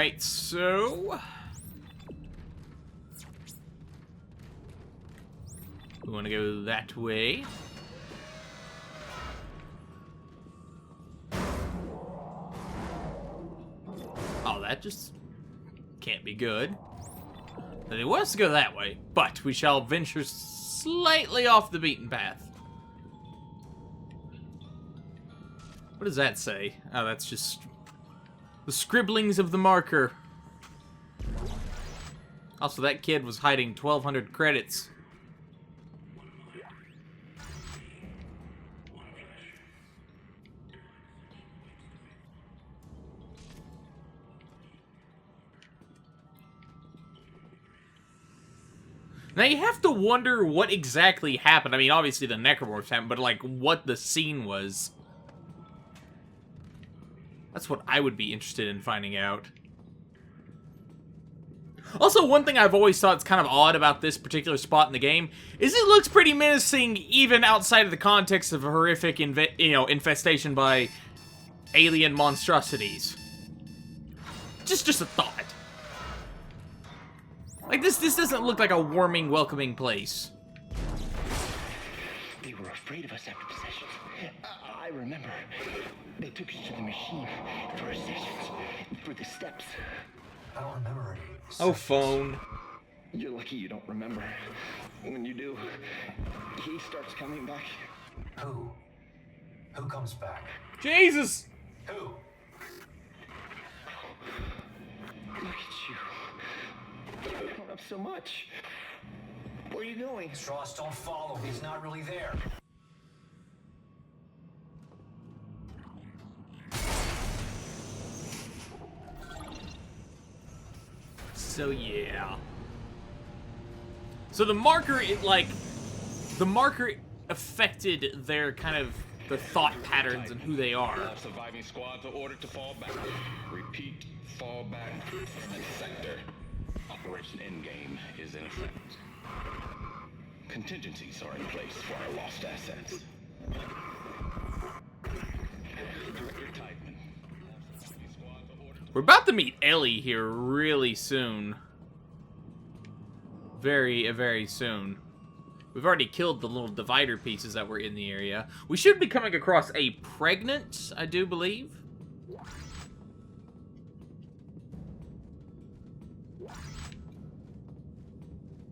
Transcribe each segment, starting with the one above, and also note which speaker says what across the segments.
Speaker 1: Alright, so... we want to go that way. Oh, that just can't be good. They want us to go that way, but we shall venture slightly off the beaten path. What does that say? Oh, that's just the scribblings of the marker. Also, that kid was hiding 1,200 credits. Now, you have to wonder what exactly happened. I mean, obviously the necromorphs happened, but, like, what the scene was. That's what I would be interested in finding out. Also, one thing I've always thought is kind of odd about this particular spot in the game is it looks pretty menacing even outside of the context of a horrific infestation by alien monstrosities. Just a thought. Like, this doesn't look like a warming, welcoming place.
Speaker 2: They were afraid of us after possessions. I remember. They took us to the machine for sessions, for the steps.
Speaker 3: I don't remember any.
Speaker 1: Oh, phone.
Speaker 2: You're lucky you don't remember. When you do, he starts coming back.
Speaker 3: Who? Who comes back?
Speaker 1: Jesus!
Speaker 3: Who?
Speaker 2: Look at you. You've grown up so much. Where are you going?
Speaker 3: Strauss, don't follow. He's not really there.
Speaker 1: So, yeah. So the marker, the marker affected their kind of, the thought patterns and who they are.
Speaker 4: Surviving squads are ordered to fall back. Repeat, fall back from the sector. Operation Endgame is in effect. Contingencies are in place for our lost assets. Director Tideman.
Speaker 1: We're about to meet Ellie here really soon. Very soon. We've already killed the little divider pieces that were in the area. We should be coming across a pregnant, I do believe.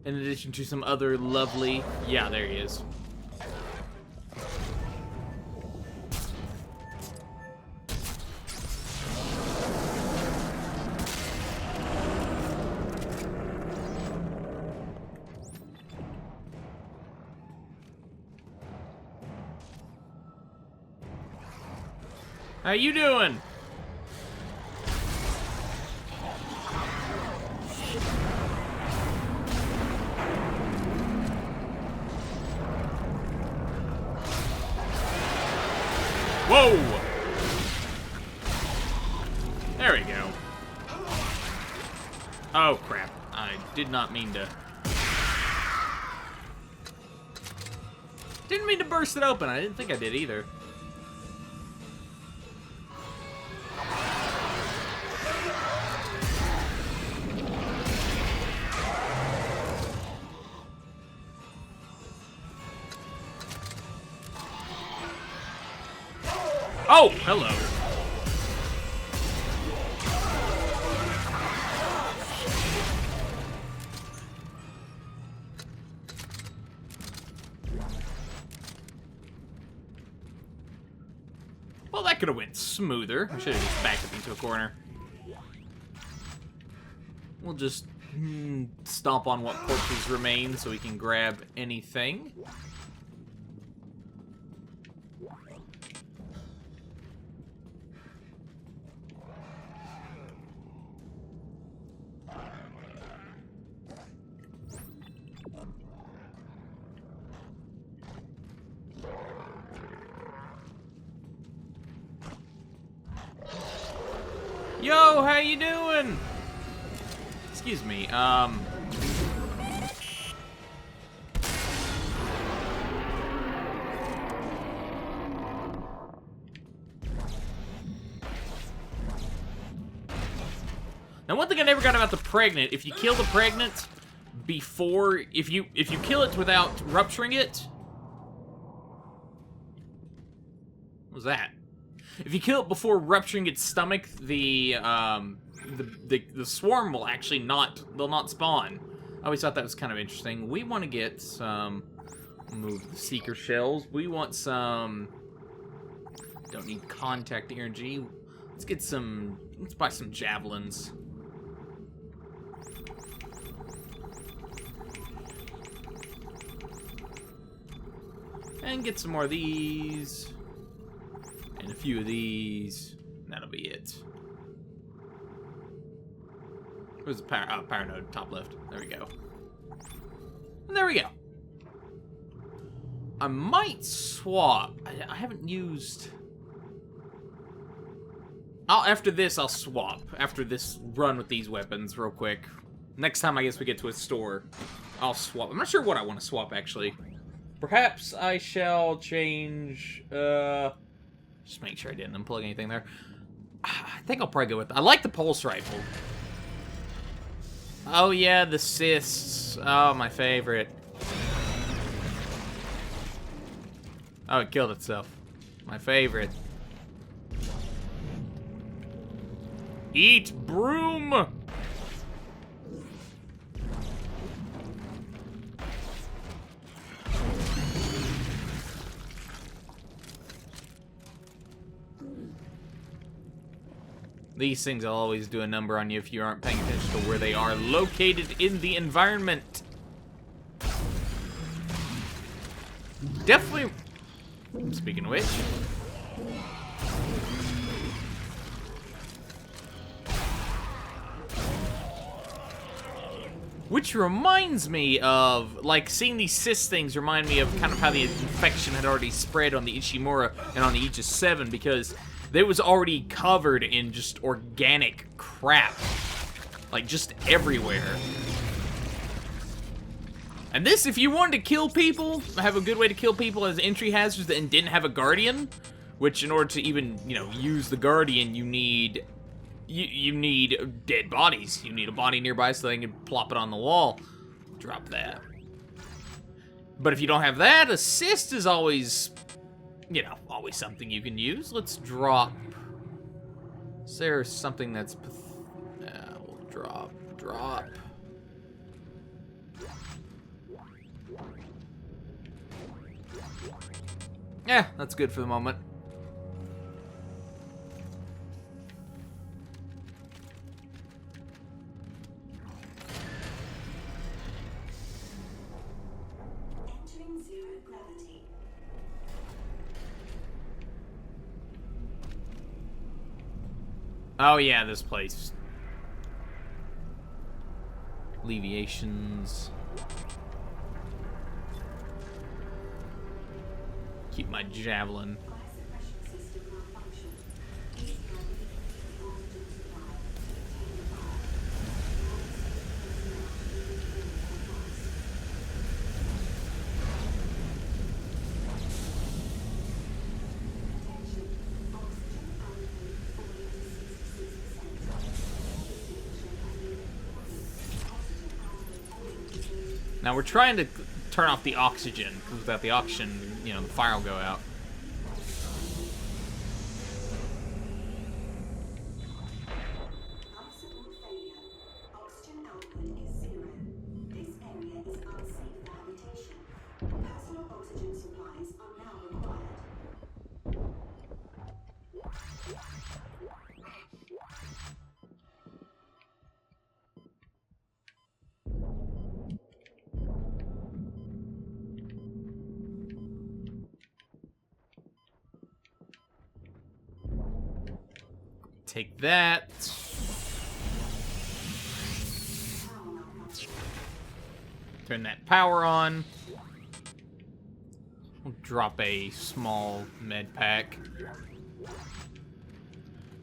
Speaker 1: In addition to some other lovely... yeah, there he is. How you doing? Whoa! There we go. Oh, crap. I did not mean to... didn't mean to burst it open. I didn't think I did either. Oh, hello. Well, that could have went smoother. I should have just backed up into a corner. We'll just stomp on what corpses remain so we can grab anything. Yo, how you doing? Excuse me, Now, one thing I never got about the pregnant, if you kill the pregnant before, if you kill it without rupturing it, what was that? If you kill it before rupturing its stomach, the swarm will actually they'll not spawn. I always thought that was kind of interesting. We want to get some, move the seeker shells. We want some, don't need contact energy. Let's buy some javelins. And get some more of these. And a few of these. That'll be it. Where's the power? Oh, power node, top left. There we go. And there we go. I might swap. I haven't used... after this, I'll swap. After this run with these weapons, real quick. Next time I guess we get to a store, I'll swap. I'm not sure what I want to swap, actually. Perhaps I shall change, just make sure I didn't unplug anything there. I think I'll probably go with... I like the pulse rifle. Oh yeah, the cysts. Oh, my favorite. Oh, it killed itself. My favorite. Eat broom! These things will always do a number on you if you aren't paying attention to where they are located in the environment. Definitely... Speaking of which... Which reminds me of, like, seeing these cyst things remind me of kind of how the infection had already spread on the Ishimura and on the Aegis 7, because it was already covered in just organic crap. Like, just everywhere. And this, if you wanted to kill people, have a good way to kill people as entry hazards and didn't have a Guardian, which in order to even, you know, use the Guardian, you need... You need dead bodies. You need a body nearby so they can plop it on the wall. Drop that. But if you don't have that, assist is always, you know, always something you can use. Let's drop. Is there something that's... we'll drop. Yeah, that's good for the moment. Oh yeah, this place. Alleviations. Keep my javelin. Now we're trying to turn off the oxygen, because without the oxygen, you know, the fire will go out.
Speaker 5: Oxygen output is 0. This area is unsafe for habitation. Personal oxygen supplies are now required.
Speaker 1: Take that. Turn that power on. We'll drop a small med pack.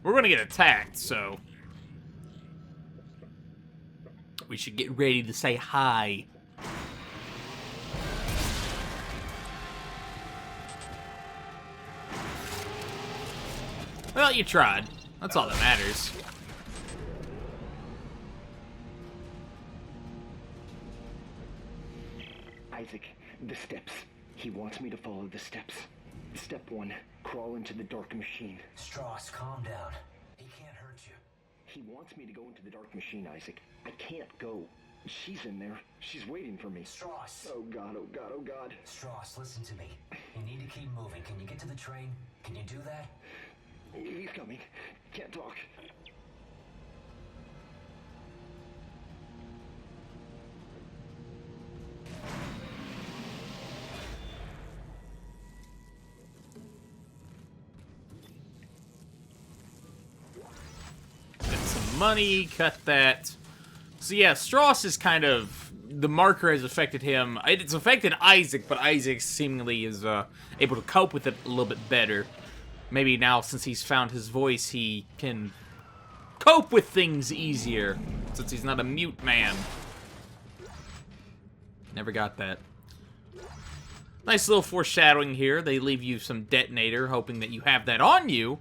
Speaker 1: We're gonna get attacked, so we should get ready to say hi. Well, you tried. That's all that matters.
Speaker 2: Isaac, the steps. He wants me to follow the steps. Step 1, crawl into the dark machine.
Speaker 3: Strauss, calm down. He can't hurt you.
Speaker 2: He wants me to go into the dark machine, Isaac. I can't go. She's in there. She's waiting for me.
Speaker 3: Strauss!
Speaker 2: Oh God, oh God, oh God.
Speaker 3: Strauss, listen to me. You need to keep moving. Can you get to the train? Can you do that?
Speaker 2: He's coming. Can't talk.
Speaker 1: Get some money, cut that. So yeah, Strauss is kind of... The marker has affected him. It's affected Isaac, but Isaac seemingly is able to cope with it a little bit better. Maybe now, since he's found his voice, he can cope with things easier, since he's not a mute man. Never got that. Nice little foreshadowing here. They leave you some detonator, hoping that you have that on you,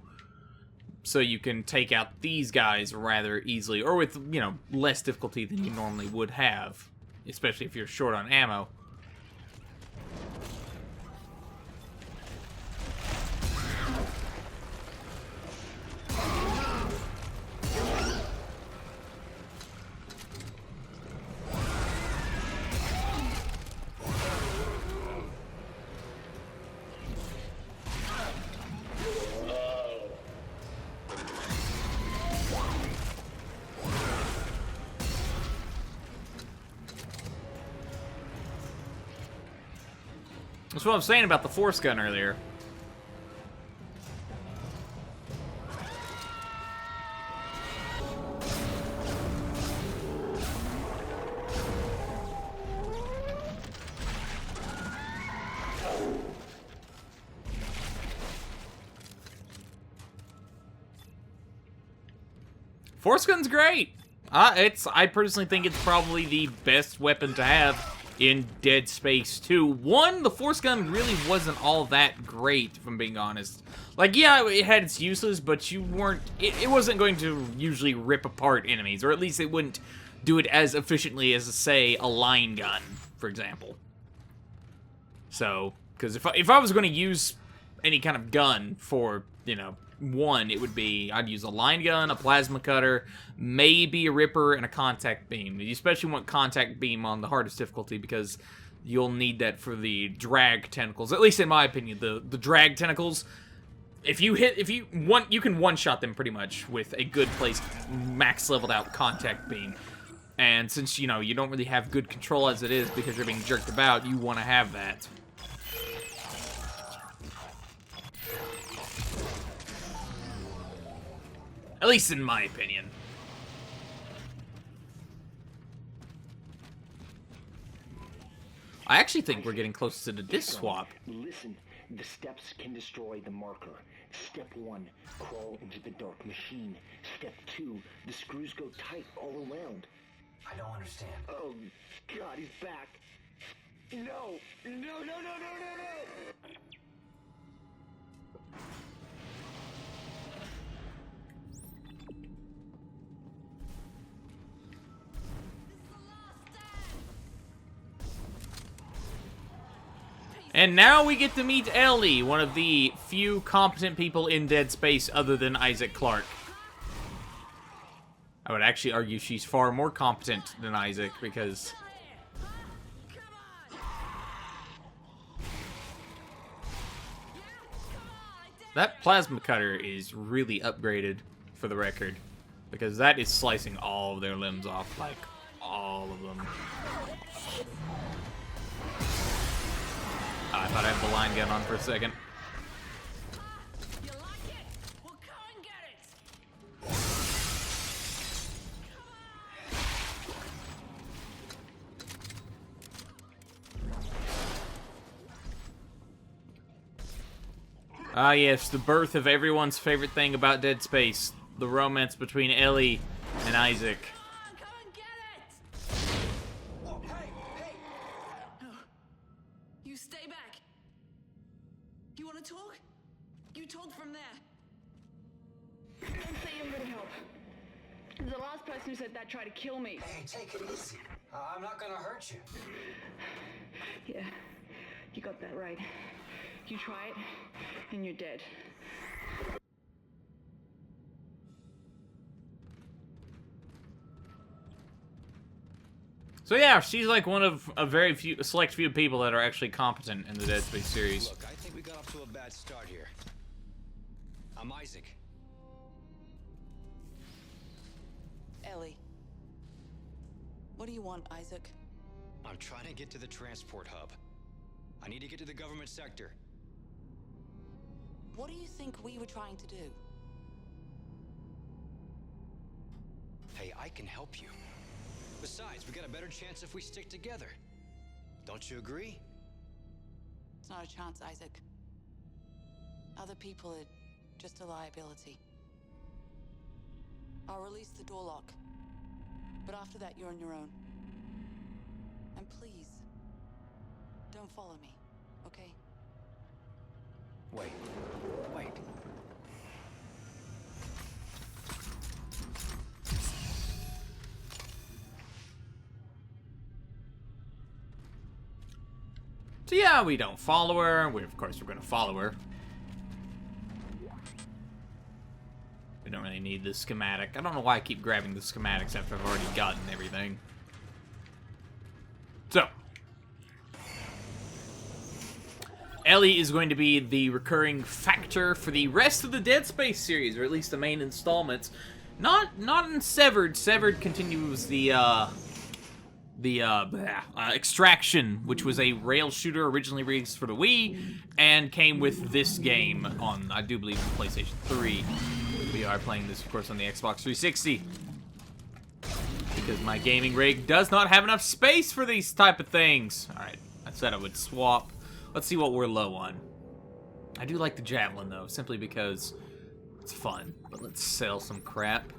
Speaker 1: so you can take out these guys rather easily, or with, you know, less difficulty than you normally would have, especially if you're short on ammo. That's what I was saying about the force gun earlier. Force gun's great. I personally think it's probably the best weapon to have in Dead Space 2. One, the force gun really wasn't all that great, if I'm being honest. Like, yeah, it had its uses, but you weren't... It wasn't going to usually rip apart enemies, or at least it wouldn't do it as efficiently as, say, a line gun, for example. So, because if I was going to use any kind of gun for, you know, one, it would be, I'd use a line gun, a plasma cutter, maybe a ripper, and a contact beam. You especially want contact beam on the hardest difficulty because you'll need that for the drag tentacles. At least in my opinion, the drag tentacles, you can one-shot them pretty much with a good placed, max leveled out contact beam. And since, you know, you don't really have good control as it is because you're being jerked about, you want to have that. At least in my opinion. I actually think we're getting close to the disc swap.
Speaker 2: Listen, the steps can destroy the marker. Step 1, crawl into the dark machine. Step 2, the screws go tight all around.
Speaker 3: I don't understand.
Speaker 2: Oh, God, he's back. No, no, no, no, no, no, no!
Speaker 1: And now we get to meet Ellie, one of the few competent people in Dead Space other than Isaac Clarke. I would actually argue she's far more competent than Isaac, because... that plasma cutter is really upgraded, for the record. Because that is slicing all of their limbs off, like, all of them. I thought I had the line gun on for a second.
Speaker 6: You like it? Well, come and get it.
Speaker 1: Ah yes, the birth of everyone's favorite thing about Dead Space. The romance between Ellie and Isaac.
Speaker 6: Come and get it.
Speaker 3: Oh, hey!
Speaker 6: No. You stay back. You want to talk? You talk from there.
Speaker 7: Don't say you're gonna help. The last person who said that tried to kill me.
Speaker 3: Hey, take it easy. I'm not gonna hurt you.
Speaker 7: Yeah, you got that right. You try it, and you're dead.
Speaker 1: So yeah, she's like one of a very few, select few people that are actually competent in the Dead Space series.
Speaker 3: Look, I think we got off to a bad start here. I'm Isaac.
Speaker 6: Ellie. What do you want, Isaac?
Speaker 3: I'm trying to get to the transport hub. I need to get to the government sector.
Speaker 6: What do you think we were trying to do?
Speaker 3: Hey, I can help you. Besides, we got a better chance if we stick together. Don't you agree?
Speaker 6: It's not a chance, Isaac. Other people are just a liability. I'll release the door lock. But after that, you're on your own. And please, don't follow me, okay?
Speaker 3: Wait.
Speaker 1: So yeah, we don't follow her. Of course, we're gonna follow her. We don't really need the schematic. I don't know why I keep grabbing the schematics after I've already gotten everything. So, Ellie is going to be the recurring factor for the rest of the Dead Space series, or at least the main installments. Not in Severed. Severed continues the Extraction, which was a rail shooter originally released for the Wii, and came with this game on, I do believe, PlayStation 3. We are playing this, of course, on the Xbox 360. Because my gaming rig does not have enough space for these type of things. Alright, I said I would swap. Let's see what we're low on. I do like the Javelin, though, simply because it's fun. But let's sell some crap.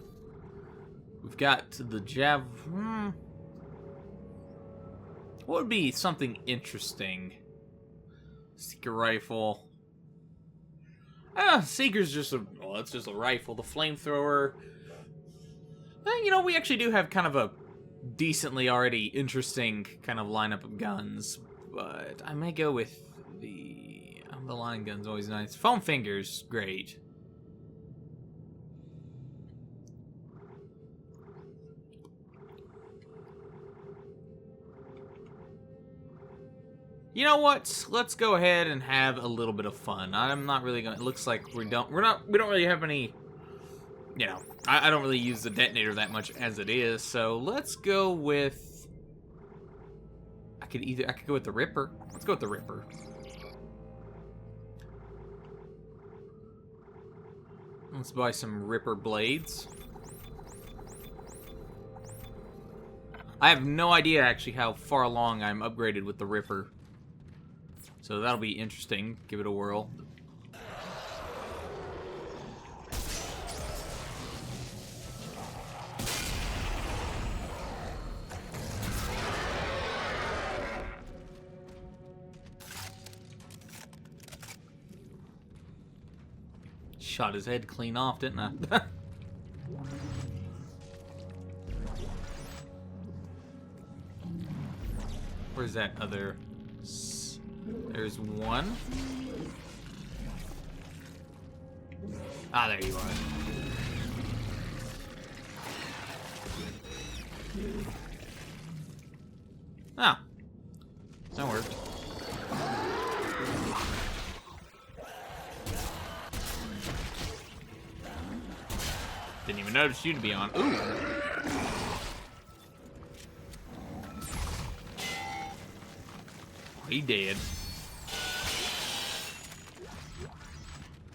Speaker 1: We've got the Javelin. What would be something interesting? Seeker rifle. Seeker's just a... Well, it's just a rifle. The flamethrower... You know, we actually do have kind of a decently already interesting kind of lineup of guns. But I may go with the... the line gun's always nice. Foam Finger's great. You know what? Let's go ahead and have a little bit of fun. I'm not really gonna... It looks like we don't really have any... You know, I don't really use the detonator that much as it is, so let's go with... I could go with the Ripper. Let's go with the Ripper. Let's buy some Ripper blades. I have no idea, actually, how far along I'm upgraded with the Ripper. So that'll be interesting. Give it a whirl. Shot his head clean off, didn't I? Where's that other... There's one. Ah, there you are. Ah. That worked. Didn't even notice you to be on. Ooh. He did.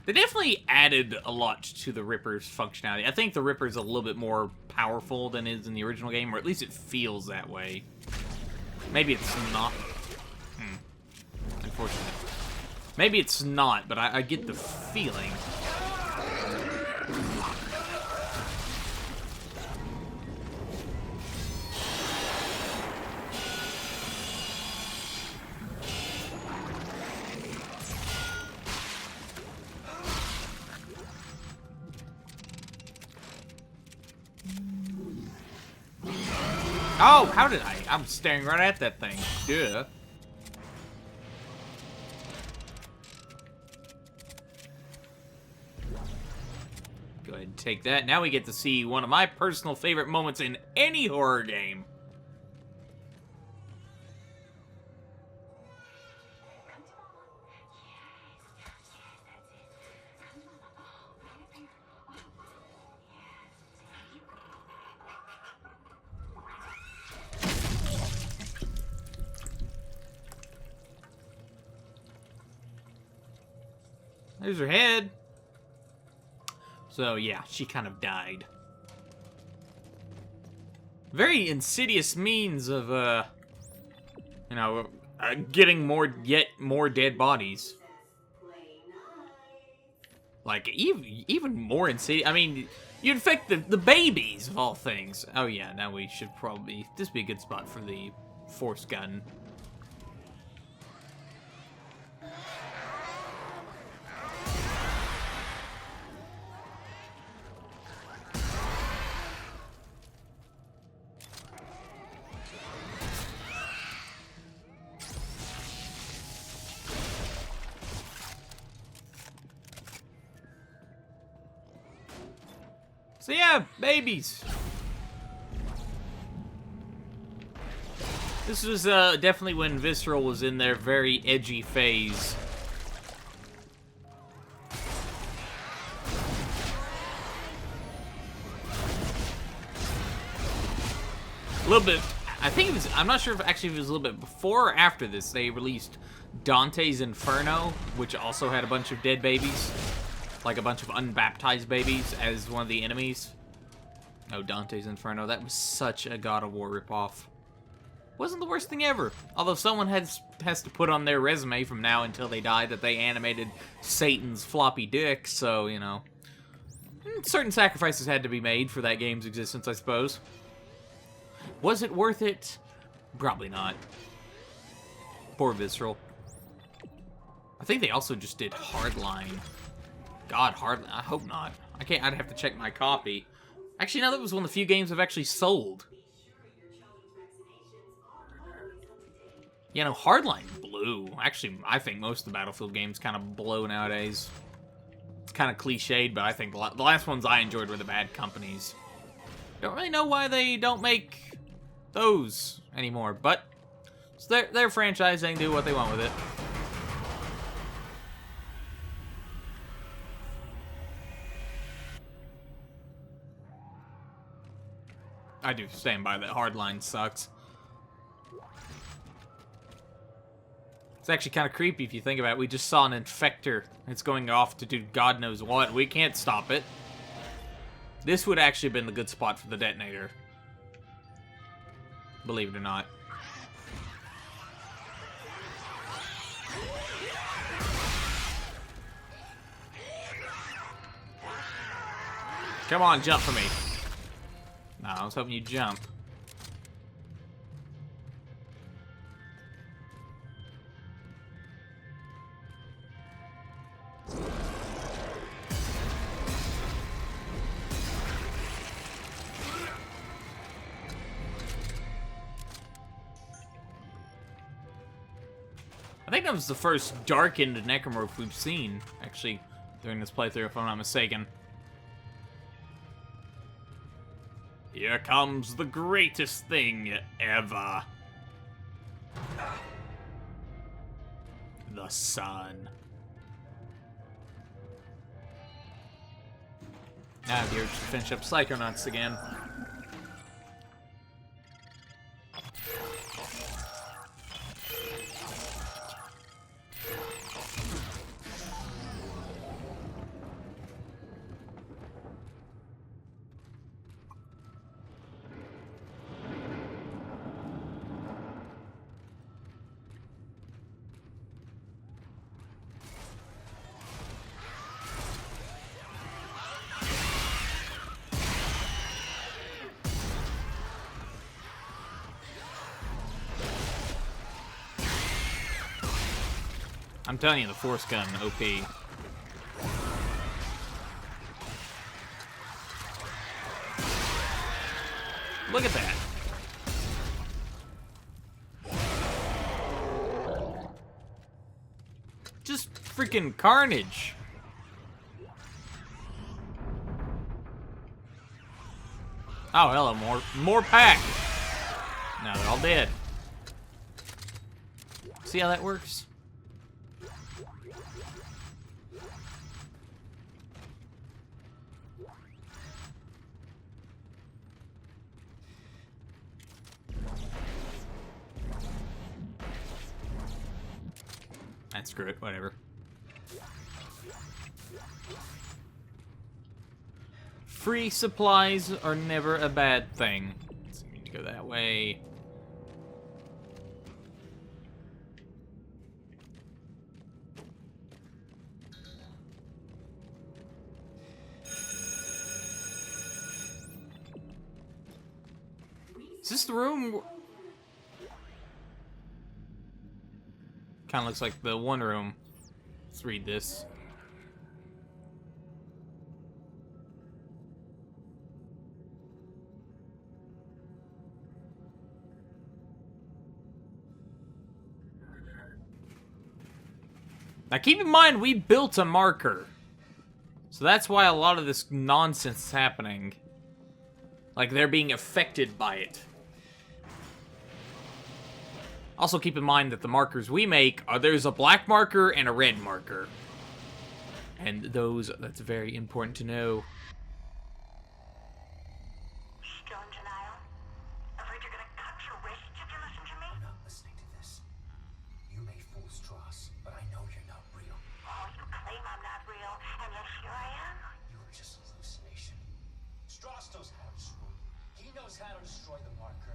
Speaker 1: They definitely added a lot to the Ripper's functionality. I think the Ripper's a little bit more powerful than it is in the original game, or at least it feels that way. Maybe it's not. Unfortunately. Maybe it's not, but I get the feeling. Oh, how did I? I'm staring right at that thing. Duh. Go ahead and take that. Now we get to see one of my personal favorite moments in any horror game. There's her head. So, yeah, she kind of died. Very insidious means of, you know, getting yet more dead bodies. Like, even more insidious. I mean, you infect the babies, of all things. Oh, yeah, now we should probably... This would be a good spot for the force gun. So yeah, babies. This was definitely when Visceral was in their very edgy phase. A little bit, I think it was, I'm not sure if actually it was a little bit before or after this, they released Dante's Inferno, which also had a bunch of dead babies. Like a bunch of unbaptized babies as one of the enemies. Oh, Dante's Inferno. That was such a God of War ripoff. Wasn't the worst thing ever. Although someone has to put on their resume from now until they die that they animated Satan's floppy dick, so, you know. Certain sacrifices had to be made for that game's existence, I suppose. Was it worth it? Probably not. Poor Visceral. I think they also just did Hardline. God, Hardline. I hope not. I'd have to check my copy. Actually, no, that was one of the few games I've actually sold. You know, Hardline blew. Actually, I think most of the Battlefield games kind of blow nowadays. It's kind of cliched, but I think the last ones I enjoyed were the Bad Companies. Don't really know why they don't make those anymore, but it's their franchise. They can do what they want with it. I do stand by that Hardline sucks. It's actually kind of creepy if you think about it. We just saw an infector. It's going off to do God knows what. We can't stop it. This would actually have been the good spot for the detonator. Believe it or not. Come on, jump for me. No, I was hoping you'd jump. I think that was the first darkened necromorph we've seen, actually, during this playthrough, if I'm not mistaken. Here comes the greatest thing ever. The sun. Now I have to finish up Psychonauts again. I'm telling you, the Force Gun, OP. Look at that. Just freaking carnage. Oh, hello, more pack. Now they're all dead. See how that works? And screw it, whatever. Free supplies are never a bad thing. So we need to go that way. Is this the room? Kind of looks like the one room. Let's read this. Now keep in mind, we built a marker. So that's why a lot of this nonsense is happening. Like they're being affected by it. Also keep in mind that the markers we make are, there's a black marker and a red marker. And that's very important to know.
Speaker 5: Still in denial? Afraid you're gonna cut your wrists if you listen to me?
Speaker 8: I'm not listening to this. You may fool Strauss, but I know you're not real.
Speaker 5: Oh, you claim I'm not real, and yet here I am.
Speaker 8: You are just a hallucination. Strauss knows how to destroy you. He knows how to destroy the marker.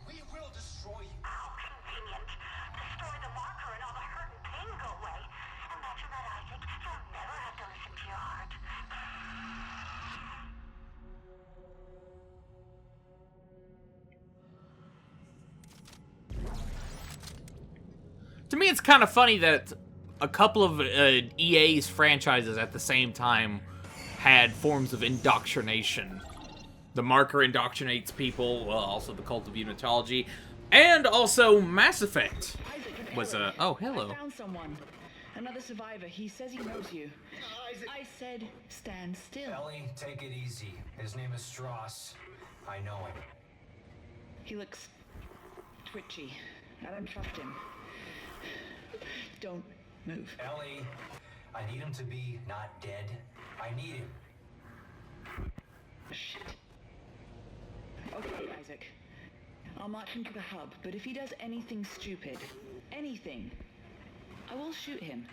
Speaker 8: We will destroy you.
Speaker 5: How convenient. Destroy the marker and all the hurt and pain go away. Imagine that, Isaac. You'll never have to listen to your heart.
Speaker 1: To me, it's kind of funny that a couple of EA's franchises at the same time had forms of indoctrination. The marker indoctrinates people, well, also the Cult of Unitology, and also Mass Effect
Speaker 9: Isaac,
Speaker 1: was a... Oh, hello.
Speaker 9: I found someone. Another survivor. He says he knows you. I said stand still.
Speaker 8: Ellie, take it easy. His name is Strauss. I know him.
Speaker 9: He looks twitchy. I don't trust him. Don't move.
Speaker 8: Ellie, I need him to be not dead. I need him.
Speaker 9: Shit. Okay, Isaac. I'll march him to the hub, but if he does anything stupid, anything, I will shoot him.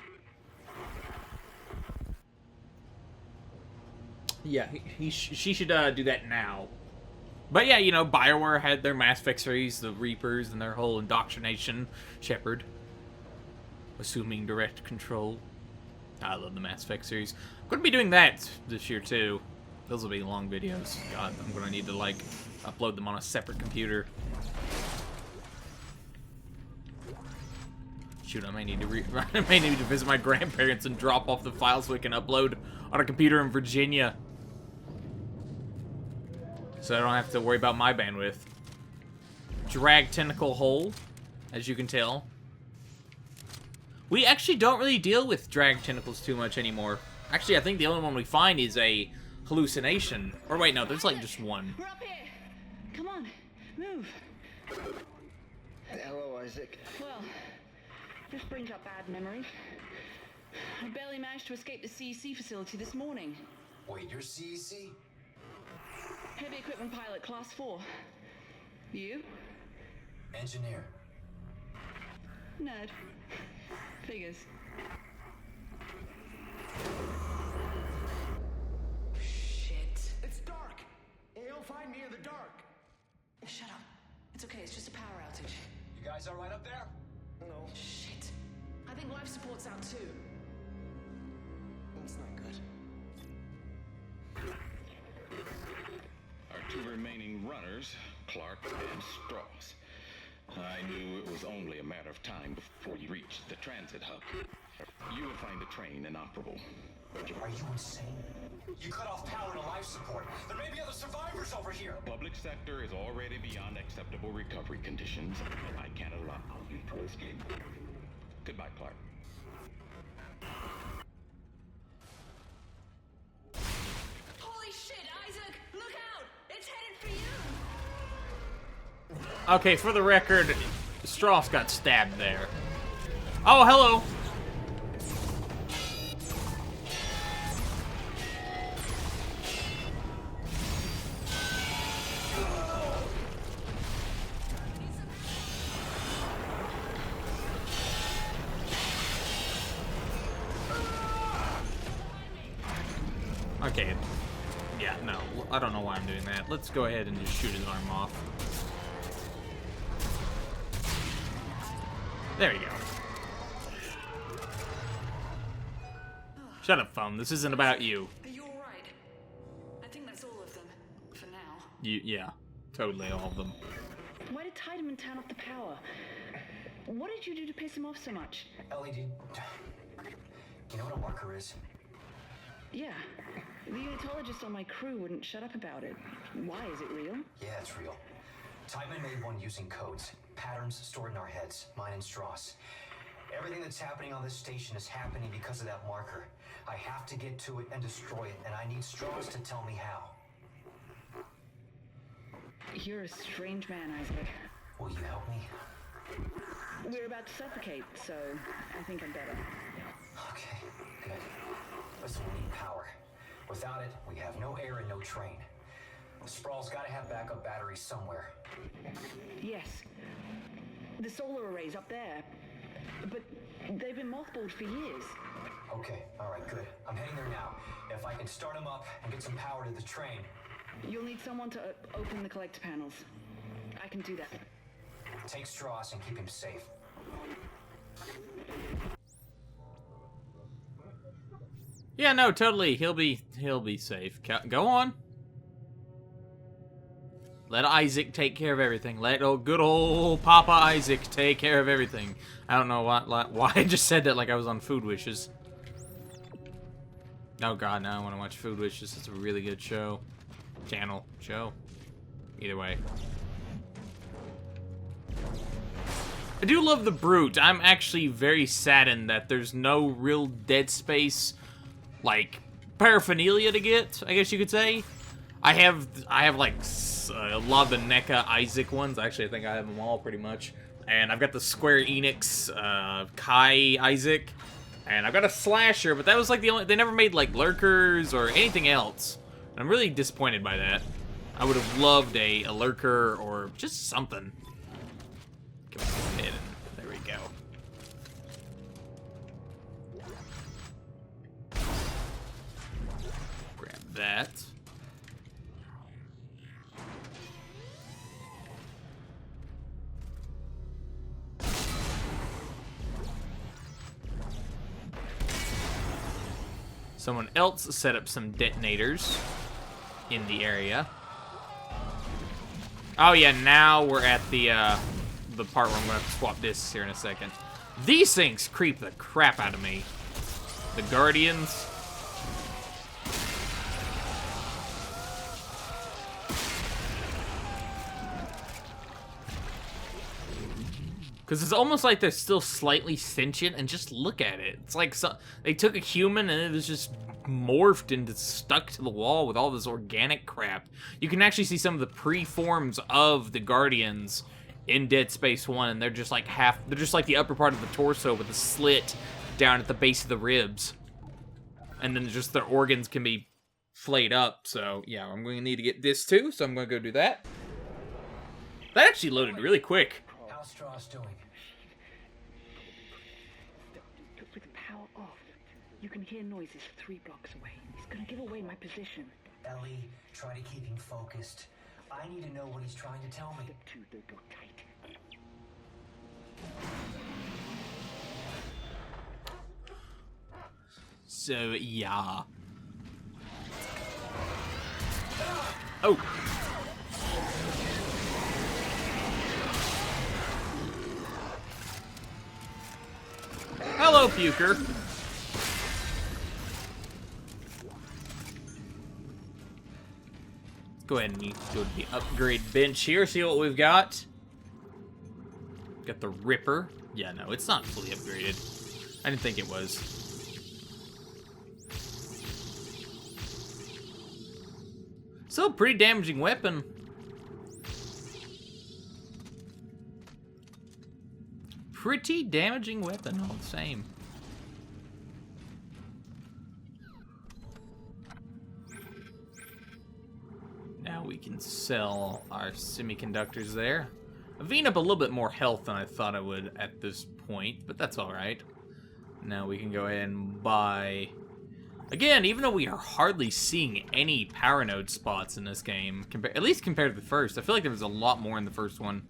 Speaker 1: Yeah, she should do that now. But yeah, you know, BioWare had their Mass Effect series, the Reapers, and their whole indoctrination. Shepard. Assuming direct control. I love the Mass Effect series. I'm going to be doing that this year, too. Those will be long videos. God, I'm going to need to, like, upload them on a separate computer. Shoot, I may need to I may need to visit my grandparents and drop off the files so we can upload on a computer in Virginia. So I don't have to worry about my bandwidth. Drag tentacle hole, as you can tell. We actually don't really deal with drag tentacles too much anymore. Actually, I think the only one we find is a hallucination. Or wait, no, there's like just one.
Speaker 9: We're up here. Come on, move.
Speaker 2: Hello, Isaac.
Speaker 9: Well, this brings up bad memories. I barely managed to escape the CEC facility this morning.
Speaker 8: Wait, you're CEC?
Speaker 9: Heavy equipment pilot, class 4. You?
Speaker 8: Engineer.
Speaker 9: Nerd. Figures. Shit.
Speaker 8: It's dark. You'll find me in the dark.
Speaker 6: Shut up. It's okay, it's just a power outage.
Speaker 8: You guys all right up there?
Speaker 2: No,
Speaker 6: Shit. I think life support's out too.
Speaker 2: that's not good.
Speaker 4: Our two remaining runners, Clark and Strauss. I knew it was only a matter of time before you reached the transit hub. You will find the train inoperable.
Speaker 8: Are you insane? You cut off power to life support. There may be other survivors over here.
Speaker 4: Public sector is already beyond acceptable recovery conditions. I can't allow you to escape. Goodbye, Clark.
Speaker 6: Holy shit, Isaac! Look out! It's headed for
Speaker 1: Okay, for the record, Stross got stabbed there. Oh, hello! Okay. Yeah, no. I don't know why I'm doing that. Let's go ahead and just shoot his arm off. There you go. Shut up, phone. This isn't about you.
Speaker 6: Are you alright? I think that's all of them. For now.
Speaker 1: Yeah. Totally all of them.
Speaker 9: Why did Tiedemann turn off the power? What did you do to piss him off so much?
Speaker 3: Ellie, you know what a marker is?
Speaker 9: Yeah. The unitologist on my crew wouldn't shut up about it. Why? Is it real?
Speaker 3: Yeah, it's real. Tiedemann made one using codes, patterns stored in our heads, mine and Strauss. Everything that's happening on this station is happening because of that marker. I have to get to it and destroy it, and I need Strauss to tell me how.
Speaker 9: You're a strange man, Isaac.
Speaker 3: Will you help me?
Speaker 9: We're about to suffocate, so I think I'm better.
Speaker 3: Okay, good. Listen, we need power. Without it, we have no air and no train. Sprawl's gotta have backup batteries somewhere.
Speaker 9: Yes. The solar array's up there. But they've been mothballed for years.
Speaker 3: Okay, alright, good. I'm heading there now. If I can start them up and get some power to the train.
Speaker 9: You'll need someone to open the collector panels. I can do that.
Speaker 3: Take Strauss and keep him safe.
Speaker 1: Yeah, no, totally. He'll be safe. Go on. Let Isaac take care of everything. Let good old Papa Isaac take care of everything. I don't know why I just said that like I was on Food Wishes. Oh god, now I want to watch Food Wishes. It's a really good show. Show. Either way. I do love the Brute. I'm actually very saddened that there's no real Dead Space, like, paraphernalia to get, I guess you could say. I have like a lot of the NECA Isaac ones. Actually, I think I have them all pretty much. And I've got the Square Enix Kai Isaac. And I've got a Slasher, but that was like the only... They never made like Lurkers or anything else. And I'm really disappointed by that. I would have loved a Lurker or just something. Come on, hit it. There we go. Grab that. Someone else set up some detonators in the area. Oh yeah, now we're at the part where I'm gonna have to swap discs here in a second. These things creep the crap out of me. The Guardians. Because it's almost like they're still slightly sentient, and just look at it. It's like they took a human and it was just morphed and stuck to the wall with all this organic crap. You can actually see some of the pre-forms of the Guardians in Dead Space 1, and they're just like they're just like the upper part of the torso with a slit down at the base of the ribs. And then just their organs can be flayed up, so yeah, I'm going to need to get this too, so I'm going to go do that. That actually loaded really quick.
Speaker 3: How's Strauss doing?
Speaker 9: With the power off, you can hear noises 3 blocks away. He's gonna give away my position.
Speaker 3: Ellie, try to keep him focused. I need to know what he's trying to tell me.
Speaker 2: Step 2, they go tight.
Speaker 1: So, yeah. Oh! Hello, Puker. Go ahead and go to the upgrade bench here, see what we've got. Got the Ripper. Yeah, no, it's not fully upgraded. I didn't think it was. Still a pretty damaging weapon. pretty damaging weapon all the same. Now we can sell our semiconductors there. I've eaten up a little bit more health than I thought I would at this point, but that's alright. Now we can go ahead and buy... Again, even though we are hardly seeing any power node spots in this game, at least compared to the first, I feel like there was a lot more in the first one.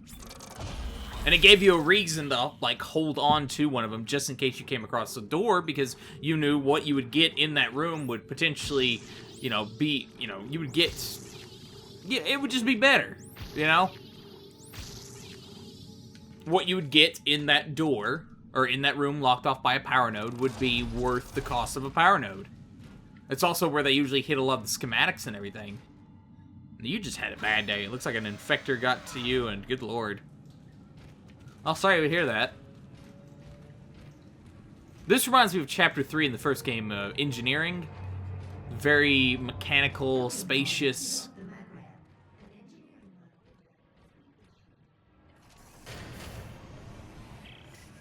Speaker 1: And it gave you a reason to, like, hold on to one of them just in case you came across the door, because you knew what you would get in that room would potentially, you know, be, you know, you would get... Yeah, it would just be better, you know? What you would get in that door, or in that room locked off by a power node, would be worth the cost of a power node. It's also where they usually hit a lot of the schematics and everything. You just had a bad day. It looks like an infector got to you, and good lord. Oh, sorry to hear that. This reminds me of Chapter 3 in the first game, Engineering. Very mechanical, spacious.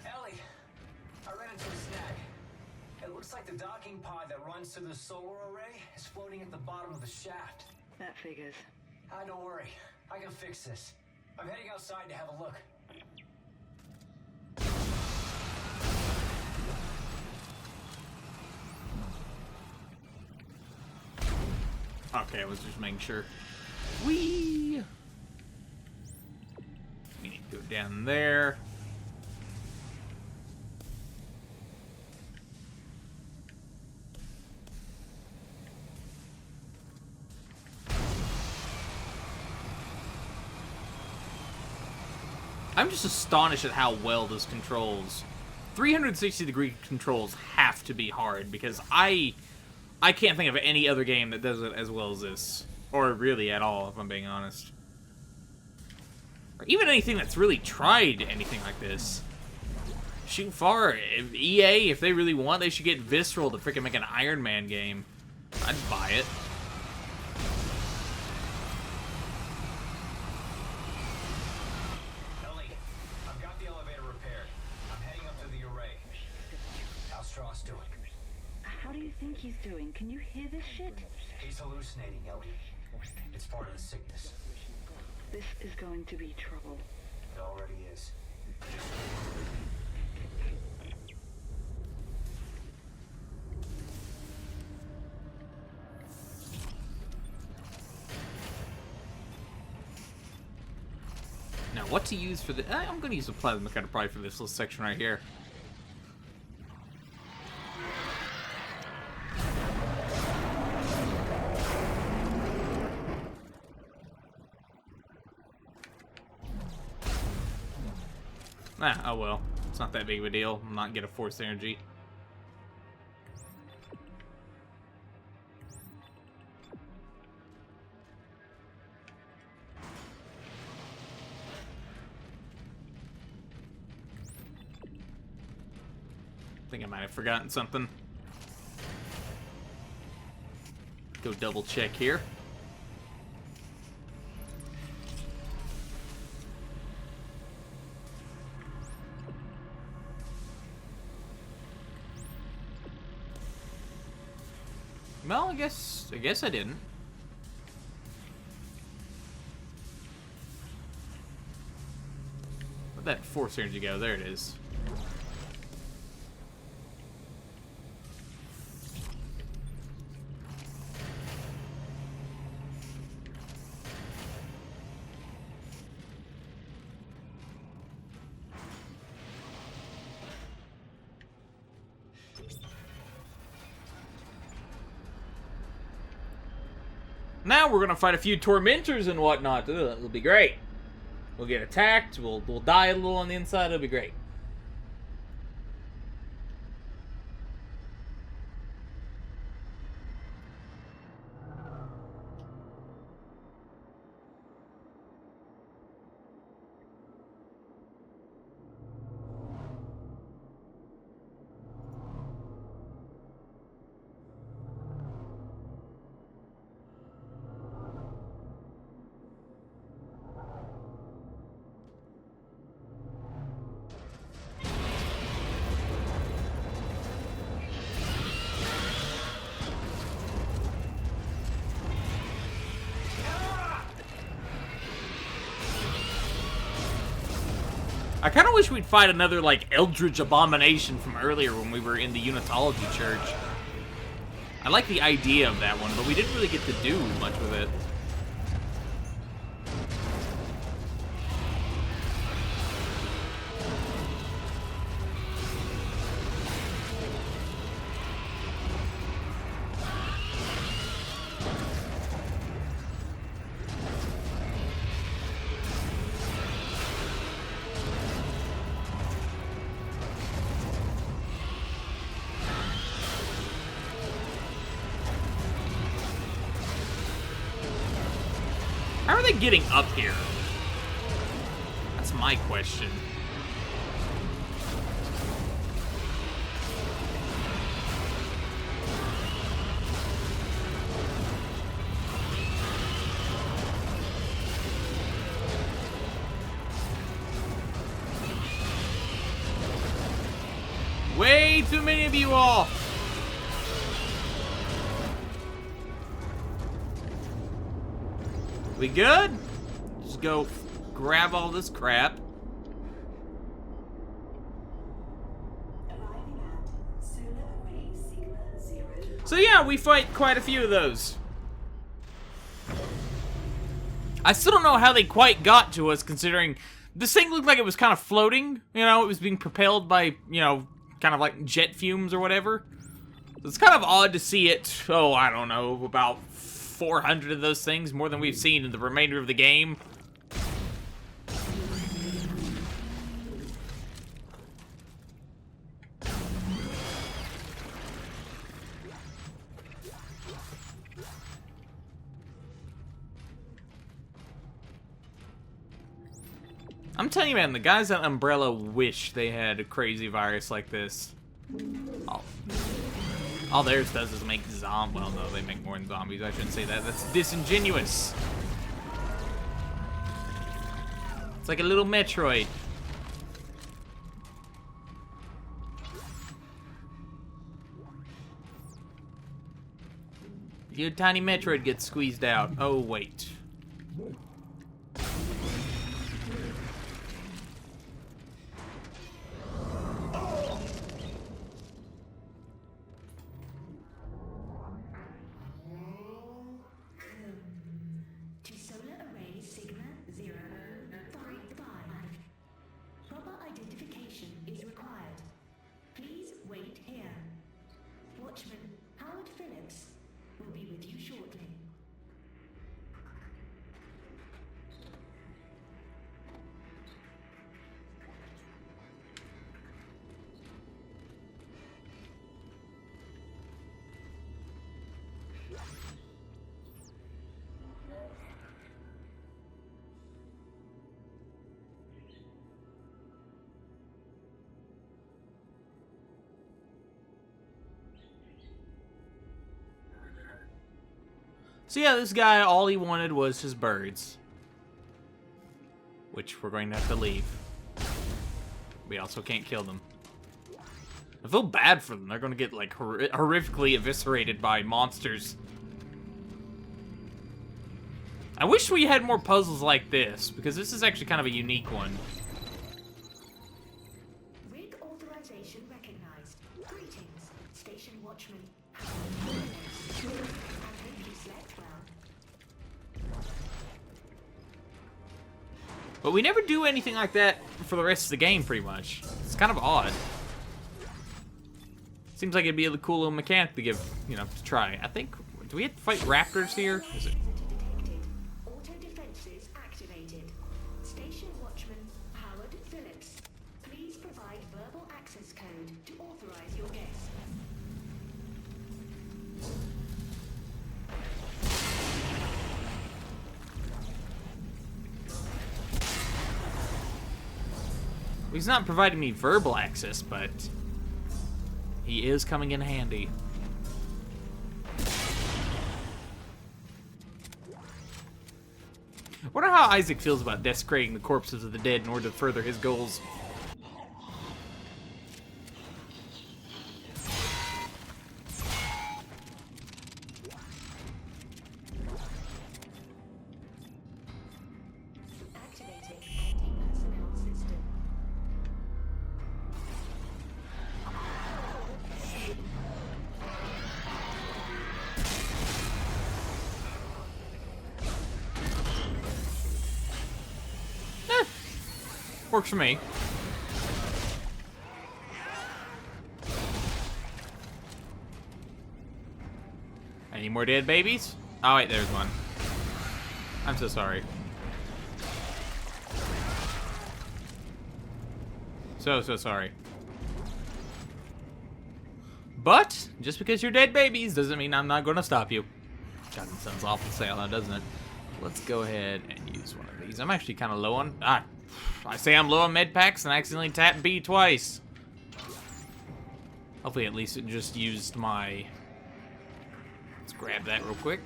Speaker 3: Ellie, I ran into a snag. It looks like the docking pod that runs to the solar array is floating at the bottom of the shaft.
Speaker 9: That figures.
Speaker 3: Don't worry. I can fix this. I'm heading outside to have a look.
Speaker 1: Okay, I was just making sure. Whee! We need to go down there. I'm just astonished at how well this controls. 360-degree controls have to be hard, because I can't think of any other game that does it as well as this. Or really at all, if I'm being honest. Or even anything that's really tried anything like this. Shoot far, if EA, if they really want, they should get Visceral to freaking make an Iron Man game. I'd buy it.
Speaker 3: Ellie, I've got the elevator repaired. I'm heading up to the array. How's Strauss doing?
Speaker 9: How do you think he's doing? Can you hear this shit?
Speaker 3: He's hallucinating, Ellie. It's part of the sickness.
Speaker 9: This is going to be trouble.
Speaker 3: It already is.
Speaker 1: Now, what to use for the... I'm going to use a plasma cutter probably for this little section right here. Oh well. It's not that big of a deal. I'm not getting a force energy. I think I might have forgotten something. Go double check here. Well, I guess I didn't. Where'd that force energy go? There it is. Now we're gonna fight a few tormentors and whatnot. Ugh, it'll be great. We'll get attacked. We'll die a little on the inside. It'll be great. I kind of wish we'd fight another, like, Eldritch Abomination from earlier when we were in the Unitology Church. I like the idea of that one, but we didn't really get to do much with it. How are they getting up here? That's my question. Way too many of you all! We good? Just go grab all this crap. So yeah, we fight quite a few of those. I still don't know how they quite got to us, considering this thing looked like it was kind of floating. You know, it was being propelled by, you know, kind of like jet fumes or whatever. It's kind of odd to see it, oh, I don't know, about 400 of those things, more than we've seen in the remainder of the game. I'm telling you, man, the guys at Umbrella wish they had a crazy virus like this. All theirs does is make zombies. Well, no, they make more than zombies. I shouldn't say that. That's disingenuous. It's like a little Metroid. Your tiny Metroid gets squeezed out. Oh, wait. So yeah, this guy, all he wanted was his birds. Which we're going to have to leave. We also can't kill them. I feel bad for them. They're going to get, like, horrifically eviscerated by monsters. I wish we had more puzzles like this, because this is actually kind of a unique one.
Speaker 5: Rig authorization recognized. Greetings, station watchman.
Speaker 1: But we never do anything like that for the rest of the game, pretty much. It's kind of odd. Seems like it'd be a cool little mechanic to give, you know, to try. I think, do we have to fight raptors here? Is it?
Speaker 5: Auto defenses activated. Station watchman Howard Phillips. Please provide verbal access code to authorize your guest.
Speaker 1: He's not providing me verbal access, but he is coming in handy. I wonder how Isaac feels about desecrating the corpses of the dead in order to further his goals.
Speaker 5: Activating anti-personnel system.
Speaker 1: Works for me. Any more dead babies? Oh, wait, there's one. I'm so sorry. So sorry. But, just because you're dead babies doesn't mean I'm not going to stop you. God, that sounds awful to say out loud, doesn't it? Let's go ahead and use one of these. I'm actually kind of low on... I say I'm low on med packs and I accidentally tapped B twice. Hopefully at least it just used my... Let's grab that real quick.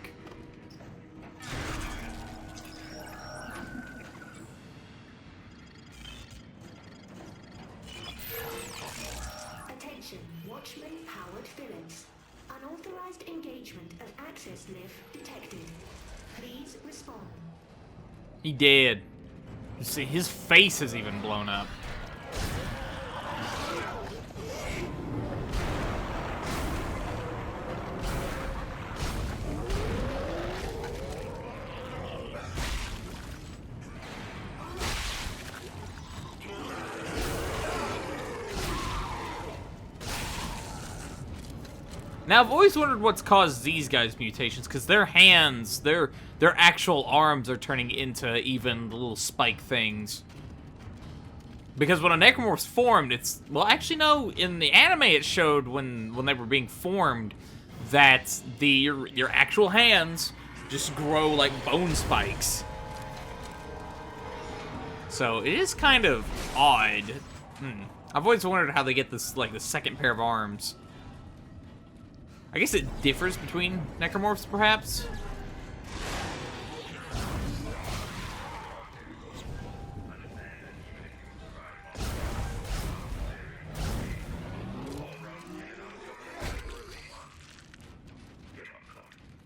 Speaker 5: Attention, Watchman Howard Phillips. Unauthorized engagement of access lift detected. Please respond.
Speaker 1: He did. You see, his face is even blown up. Now, I've always wondered what's caused these guys' mutations, because their hands, their actual arms are turning into even the little spike things. Because when a necromorph's formed, it's... Well, actually, no. In the anime, it showed when they were being formed that your actual hands just grow like bone spikes. So, it is kind of odd. I've always wondered how they get this, like, the second pair of arms. I guess it differs between necromorphs, perhaps?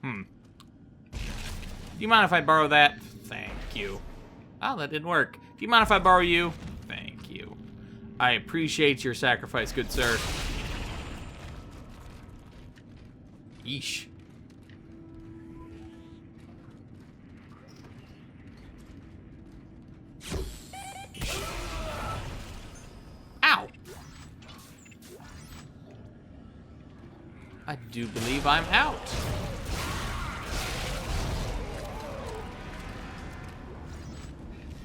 Speaker 1: Do you mind if I borrow that? Thank you. Oh, that didn't work. Do you mind if I borrow you? Thank you. I appreciate your sacrifice, good sir. Yeesh. Ow! I do believe I'm out.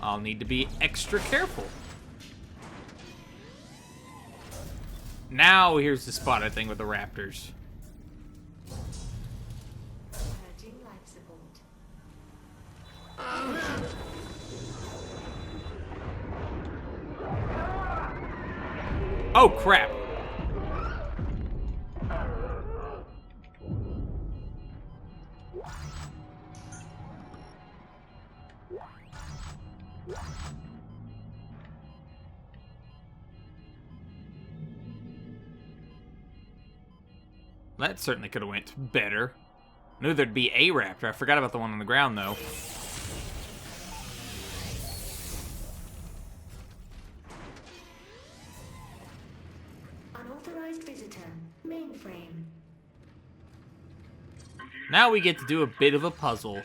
Speaker 1: I'll need to be extra careful. Now here's the spot, I think, with the raptors.
Speaker 5: Urging life support.
Speaker 1: Oh, crap. That certainly could have went better. Knew there'd be a raptor. I forgot about the one on the ground, though.
Speaker 5: Unauthorized visitor. Mainframe.
Speaker 1: Now we get to do a bit of a puzzle.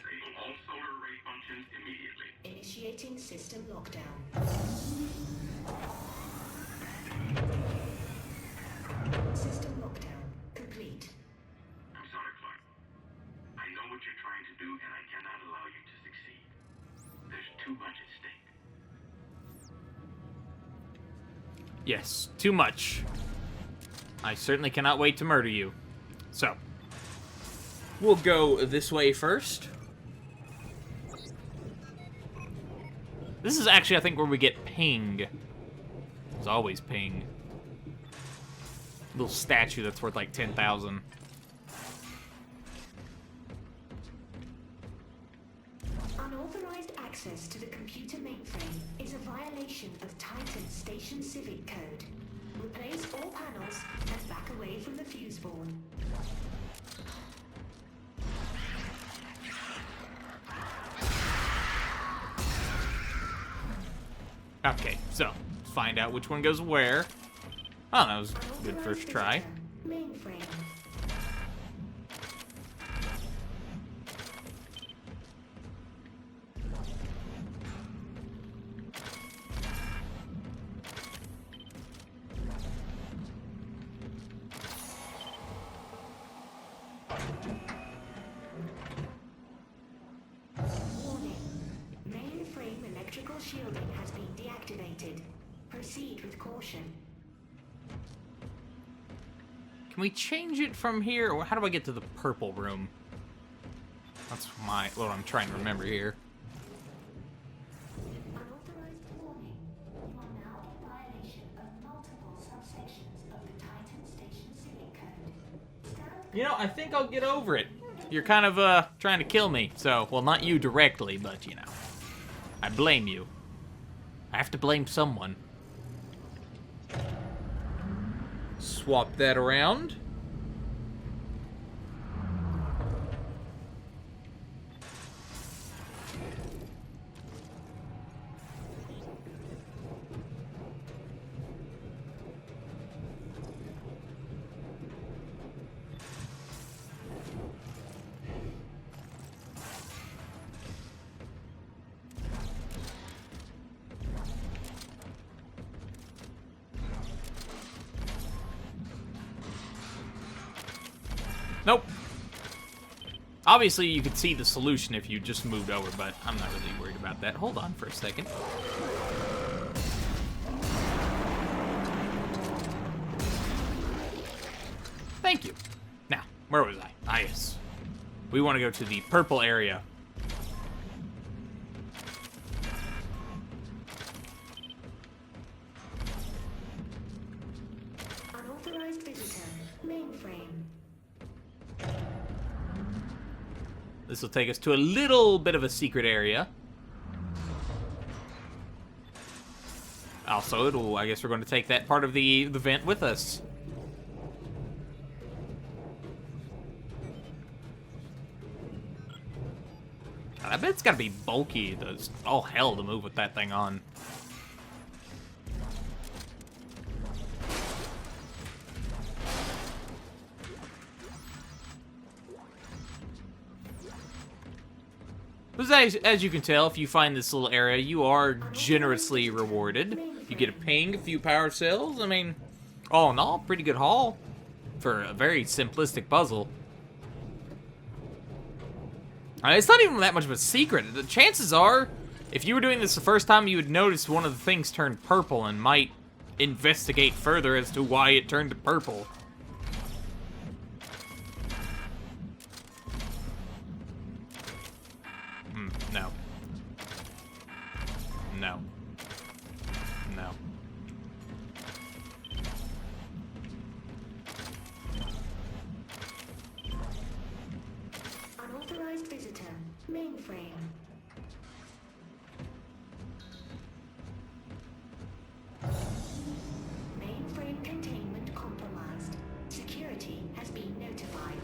Speaker 5: Initiating system lockdown. System lockdown complete.
Speaker 4: I'm sorry, Clark. I know what you're trying to do, and I cannot allow you to succeed. There's too much at stake.
Speaker 1: Yes, too much. I certainly cannot wait to murder you. So, we'll go this way first. This is actually, I think, where we get ping. There's always ping. Little statue that's worth like 10,000.
Speaker 5: Unauthorized access to the computer mainframe is a violation of Titan's Station Civic Code. Replace all panels and back away from the fuse board.
Speaker 1: Okay, so, let's find out which one goes where. Oh, that was a good first try.
Speaker 5: Mainframe. Warning. Mainframe electrical shielding has been deactivated. Proceed with caution.
Speaker 1: Can we change it from here? Or how do I get to the purple room? That's what I'm trying to remember here.
Speaker 5: Unauthorized warning. You are now in violation of multiple subsections of the Titan Station Civic Code. Stand.
Speaker 1: You know, I think I'll get over it. You're kind of, trying to kill me. So, well, not you directly, but, you know. I blame you. I have to blame someone. Swap that around. Nope. Obviously, you could see the solution if you just moved over, but I'm not really worried about that. Hold on for a second. Thank you. Now, where was I? Ah, yes. We want to go to the purple area.
Speaker 5: Unauthorized visitor. Mainframe.
Speaker 1: This will take us to a little bit of a secret area. Also, I guess we're going to take that part of the vent with us. God, I bet it's got to be bulky. It's all hell to move with that thing on. But as you can tell, if you find this little area, you are generously rewarded. You get a ping, a few power cells. I mean, all in all, pretty good haul for a very simplistic puzzle. It's not even that much of a secret. The chances are, if you were doing this the first time, you would notice one of the things turned purple and might investigate further as to why it turned purple. No. No. No.
Speaker 5: Unauthorized visitor. Mainframe. Mainframe containment compromised. Security has been notified.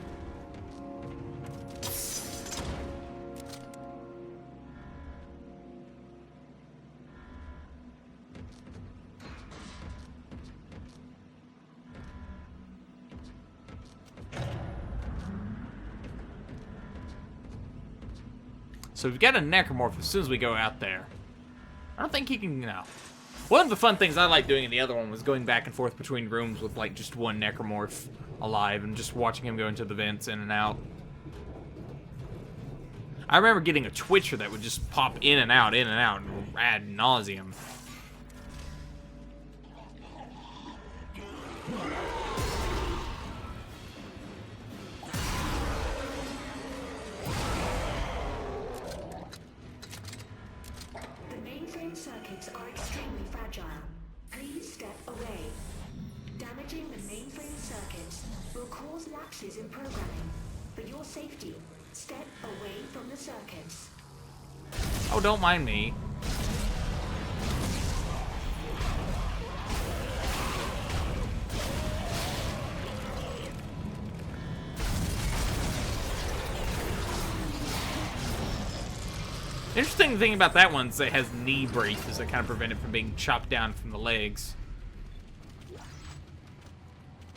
Speaker 1: So we've got a necromorph as soon as we go out there. I don't think he can, One of the fun things I like doing in the other one was going back and forth between rooms with, like, just one necromorph alive and just watching him go into the vents in and out. I remember getting a twitcher that would just pop in and out, ad nauseum.
Speaker 5: Circuits are extremely fragile. Please step away. Damaging the mainframe circuits will cause lapses in programming. For your safety, step away from the circuits.
Speaker 1: Oh, don't mind me. Interesting thing about that one is it has knee braces that kind of prevent it from being chopped down from the legs.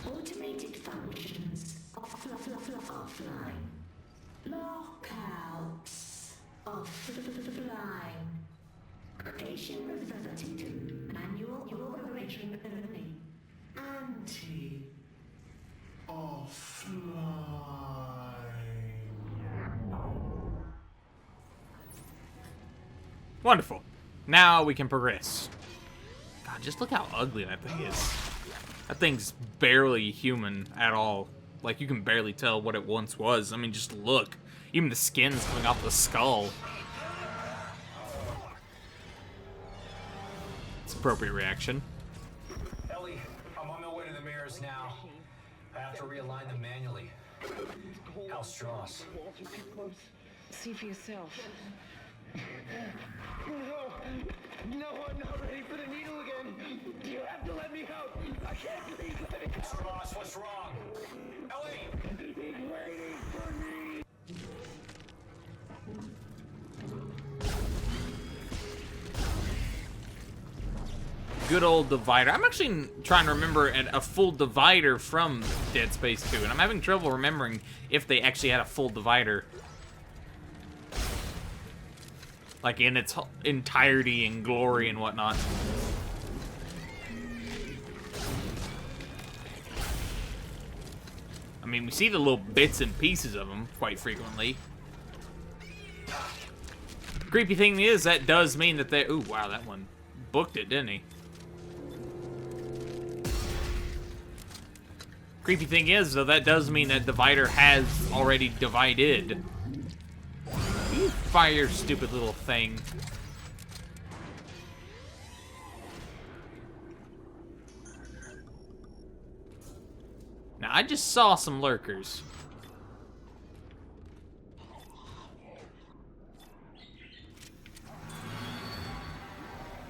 Speaker 5: Automated functions offline. Lockouts offline. Station reverting to manual operation only. Anti offline.
Speaker 1: Wonderful. Now we can progress. God, just look how ugly that thing is. That thing's barely human at all. Like, you can barely tell what it once was. I mean, just look. Even the skin's coming off the skull. It's appropriate reaction.
Speaker 3: Ellie, I'm on my way to the mirrors now. I have to realign them manually. Hal Strauss.
Speaker 9: See for yourself.
Speaker 7: No, I'm not ready for the needle again. You have to let me out. I can't leave.
Speaker 3: Strauss, what's wrong? Ellie!
Speaker 7: He's waiting for me.
Speaker 1: Good old divider. I'm actually trying to remember a full divider from Dead Space 2, and I'm having trouble remembering if they actually had a full divider. Like, in its entirety and glory and whatnot. I mean, we see the little bits and pieces of them quite frequently. Creepy thing is, that does mean that they... Ooh, wow, that one booked it, didn't he? Creepy thing is, though, that does mean that divider has already divided. You fire, stupid little thing. Now, I just saw some lurkers.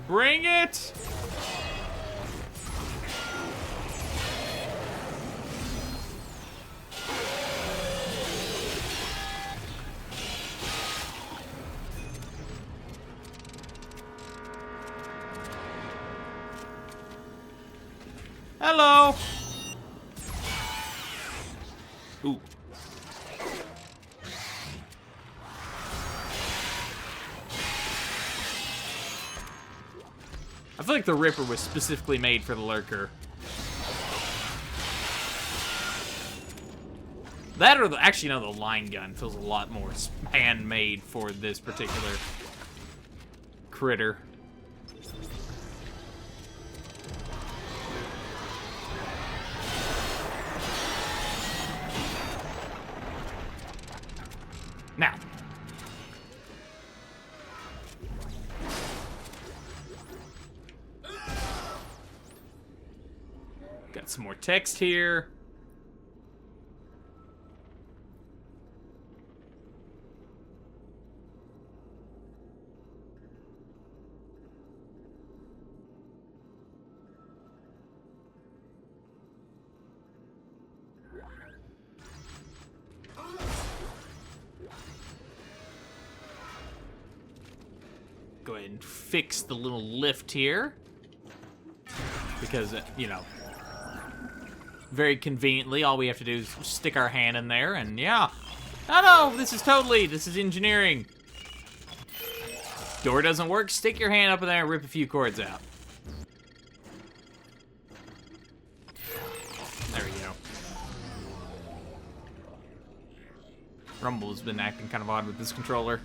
Speaker 1: Bring it! Hello! Ooh. I feel like the Ripper was specifically made for the lurker. That or actually, no, the line gun feels a lot more handmade for this particular critter. Now. Got some more text here. Go ahead and fix the little lift here. Because, you know, very conveniently, all we have to do is stick our hand in there, and yeah. No, this is engineering. Door doesn't work, stick your hand up in there and rip a few cords out. There we go. Rumble's been acting kind of odd with this controller.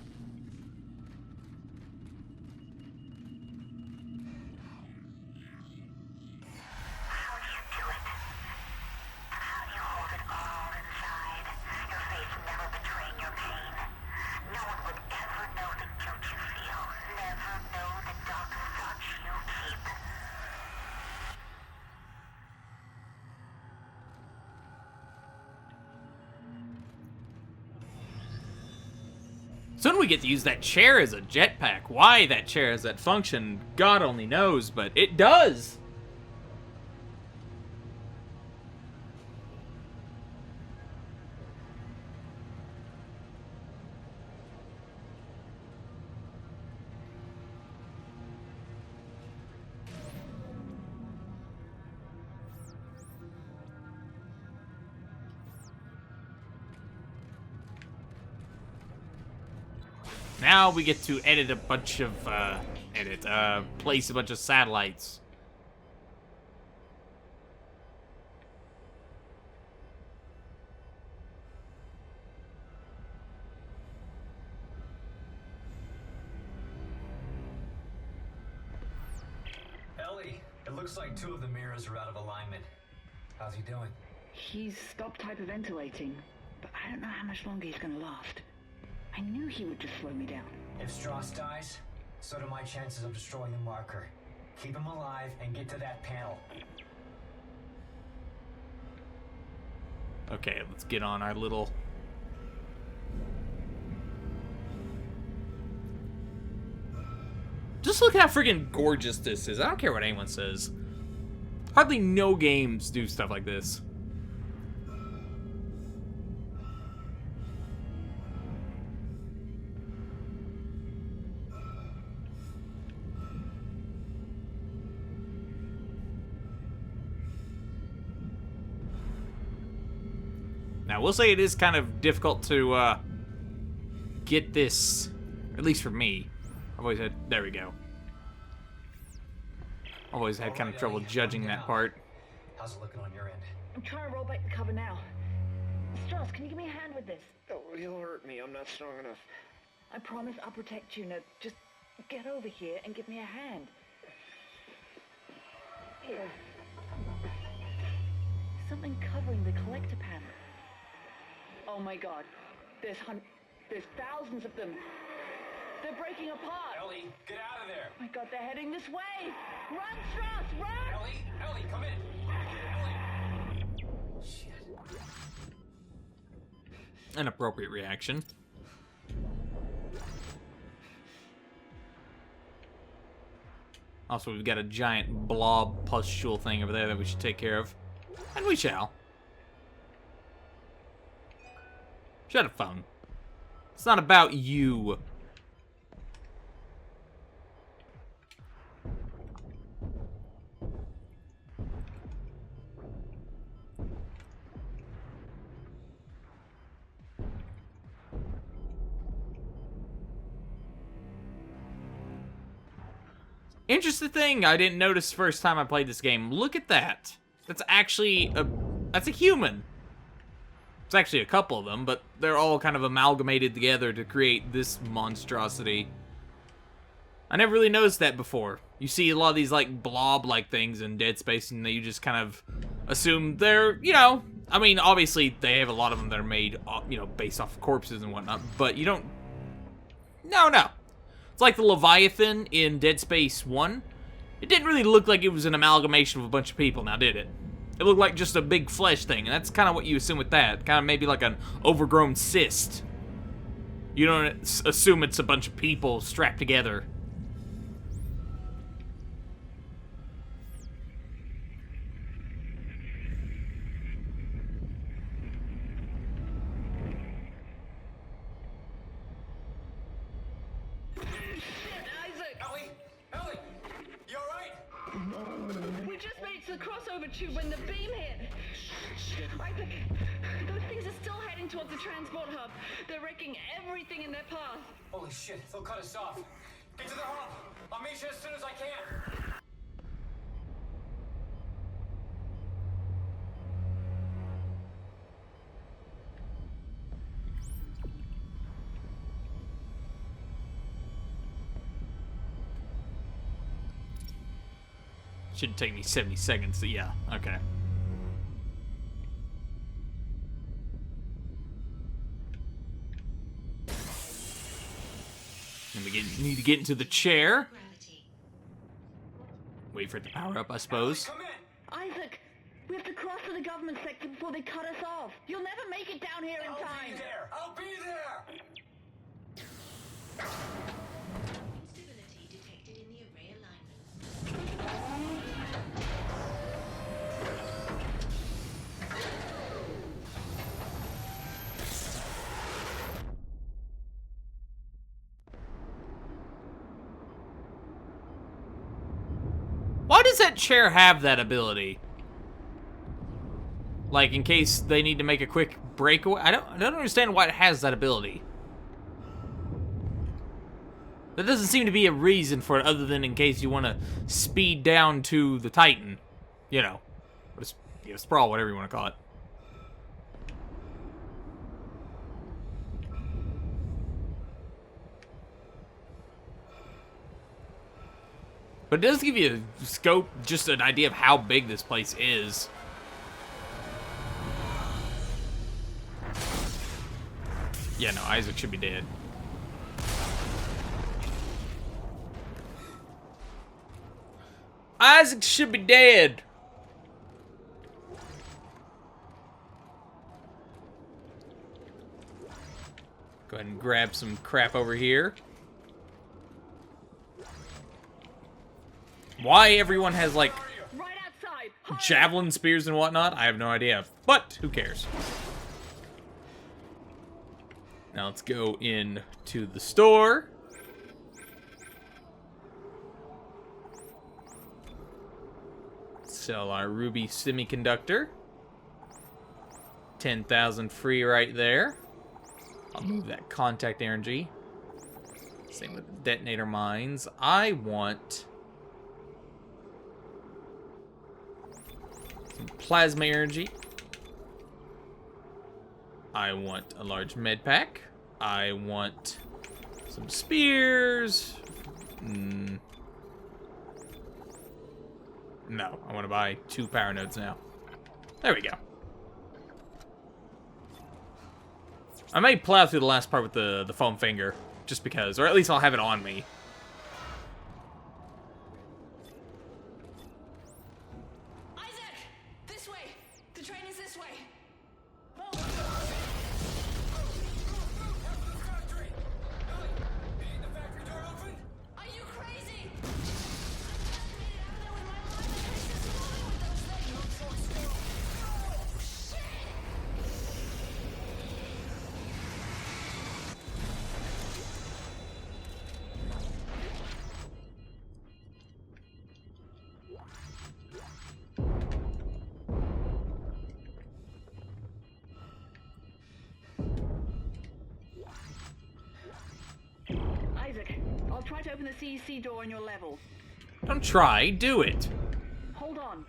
Speaker 1: Soon we get to use that chair as a jetpack. Why that chair has that function, God only knows, but it does! Now we get to edit a bunch of, place a bunch of satellites.
Speaker 3: looks like 2 of the mirrors are out of alignment. How's he doing?
Speaker 9: He's stopped hyperventilating, but I don't know how much longer he's gonna last. I knew he would just slow me down.
Speaker 3: If Strauss dies, so do my chances of destroying the marker. Keep him alive and get to that panel.
Speaker 1: Okay, let's get on our little... Just look how freaking gorgeous this is. I don't care what anyone says. Hardly no games do stuff like this. Now, we'll say it is kind of difficult to get this, at least for me. I've always had, there we go. I've always had kind of trouble judging that part.
Speaker 3: How's it looking on your end?
Speaker 9: I'm trying to roll back the cover now. Strauss, can you give me a hand with this?
Speaker 2: Oh, he'll hurt me. I'm not strong enough.
Speaker 9: I promise I'll protect you. Now, just get over here and give me a hand. Here. Something covering the collector panel. Oh my god. There's thousands of them. They're breaking apart.
Speaker 3: Ellie, get out of there!
Speaker 9: Oh my god, they're heading this way! Run, Strauss, run!
Speaker 3: Ellie, come in! Ellie! Shit.
Speaker 1: An appropriate reaction. Also, we've got a giant blob pustule thing over there that we should take care of. And we shall. Shut up, phone. It's not about you. Interesting thing I didn't notice first time I played this game. Look at that. That's actually that's a human. It's actually a couple of them, but they're all kind of amalgamated together to create this monstrosity. I never really noticed that before. You see a lot of these like blob-like things in Dead Space, and you just kind of assume they're, you know, I mean, obviously they have a lot of them that are made, you know, based off of corpses and whatnot, but you don't. No. It's like the Leviathan in Dead Space 1. It didn't really look like it was an amalgamation of a bunch of people, now did it? It looked like just a big flesh thing, and that's kind of what you assume with that. Kind of maybe like an overgrown cyst. You don't assume it's a bunch of people strapped together.
Speaker 9: The crossover tube when the beam hit. Isaac, those things are still heading towards the transport hub. They're wrecking everything in their path.
Speaker 3: Holy shit, they'll cut us off. Get to the hub. I'll meet you as soon as I can.
Speaker 1: Shouldn't take me 70 seconds. Yeah, okay. And we need to get into the chair. Wait for it to power up, I suppose.
Speaker 3: Come in.
Speaker 9: Isaac, we have to cross to the government sector before they cut us off. You'll never make it down here in time.
Speaker 3: I'll be there.
Speaker 5: Instability detected in the array alignment.
Speaker 1: Why does that chair have that ability? Like, in case they need to make a quick breakaway? I don't understand why it has that ability. There doesn't seem to be a reason for it other than in case you want to speed down to the Titan. You know. Sprawl, whatever you want to call it. But it does give you a scope, just an idea of how big this place is. Yeah, no, Isaac should be dead. Isaac should be dead. Go ahead and grab some crap over here. Why everyone has, like,
Speaker 9: Right outside.
Speaker 1: javelin spears and whatnot, I have no idea. But, who cares? Now let's go in to the store. Sell our ruby semiconductor. 10,000 free right there. I'll move that contact energy. Same with the detonator mines. I want some plasma energy. I want a large med pack. I want some spears. No, I want to buy 2 power nodes now. There we go. I may plow through the last part with the foam finger, just because, or at least I'll have it on me.
Speaker 6: Isaac! This way! The train is this way! Are you crazy?
Speaker 9: Isaac, I'll try to open the CEC door on your level.
Speaker 1: Don't try, do it.
Speaker 9: Hold on.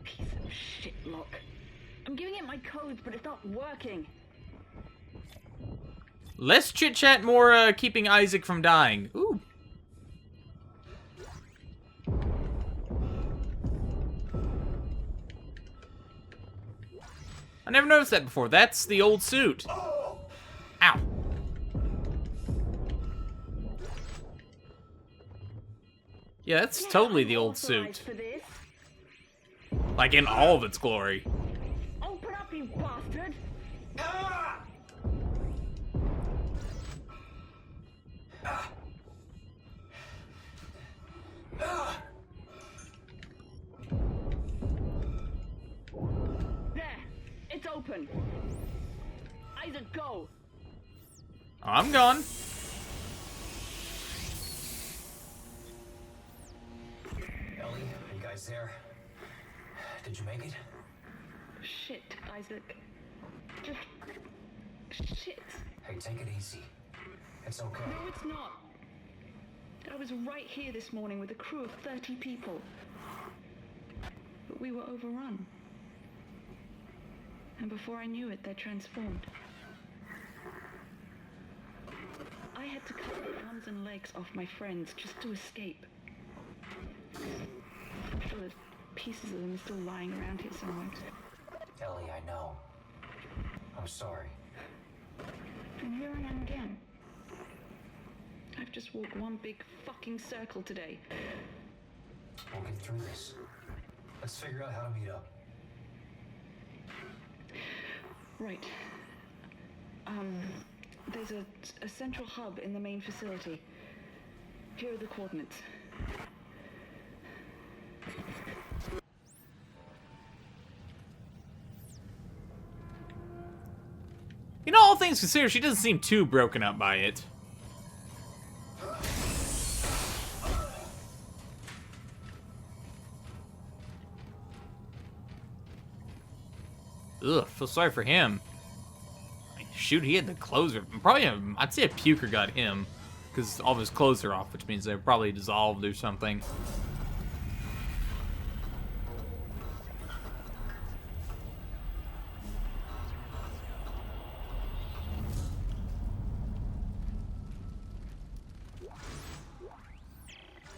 Speaker 9: Piece of shit lock. I'm giving it my codes, but it's not working.
Speaker 1: Less chit-chat, more keeping Isaac from dying. Ooh. I never noticed that before. That's the old suit. Ow. Yeah, that's totally the old suit.
Speaker 9: For this.
Speaker 1: Like in all of its glory.
Speaker 9: Open up, you bastard! There! It's open! Isaac, go!
Speaker 1: I'm gone.
Speaker 3: Ellie, are you guys there? Did you make it?
Speaker 9: Shit, Isaac. Just... shit.
Speaker 3: Hey, take it easy. It's okay.
Speaker 9: No, it's not. I was right here this morning with a crew of 30 people. But we were overrun. And before I knew it, they transformed. I had to cut the arms and legs off my friends just to escape. I'm sure there's pieces of them still lying around here somewhere.
Speaker 3: Ellie, I know. I'm sorry.
Speaker 9: And here I am again. I've just walked one big fucking circle today.
Speaker 3: We'll get through this. Let's figure out how to meet up.
Speaker 9: Right. There's a central hub in the main facility. Here are the coordinates.
Speaker 1: You know, all things considered, she doesn't seem too broken up by it. Ugh, feel sorry for him. Shoot, he had the clothes. Probably, I'd say a puker got him. because all of his clothes are off, which means they're probably dissolved or something.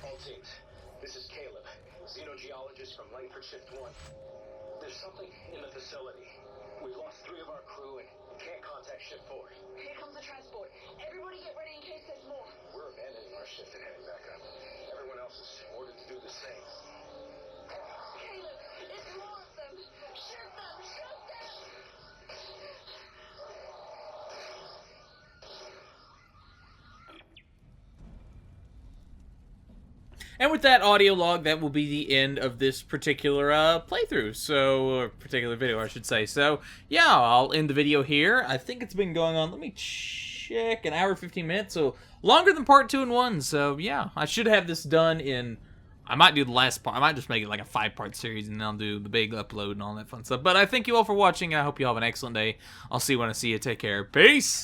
Speaker 8: All teams, this is Caleb, xenogeologist from Langford Shift 1. There's something in the facility. We've lost 3 of our crew and can't contact Shift 4.
Speaker 10: Here comes the transport. Everybody get ready in case there's more.
Speaker 8: We're abandoning our shift and heading back up. Everyone else is ordered to do the same.
Speaker 10: Caleb, it's more of them. Shoot them! Shoot them!
Speaker 1: And with that audio log, that will be the end of this particular playthrough. So, or particular video, I should say. So, yeah, I'll end the video here. I think it's been going on, let me check, an hour 15 minutes. So, longer than part 2 and 1. So, yeah, I should have this done in... I might do the last part. I might just make it like a 5-part series, and then I'll do the big upload and all that fun stuff. But I thank you all for watching, and I hope you all have an excellent day. I'll see you when I see you. Take care. Peace!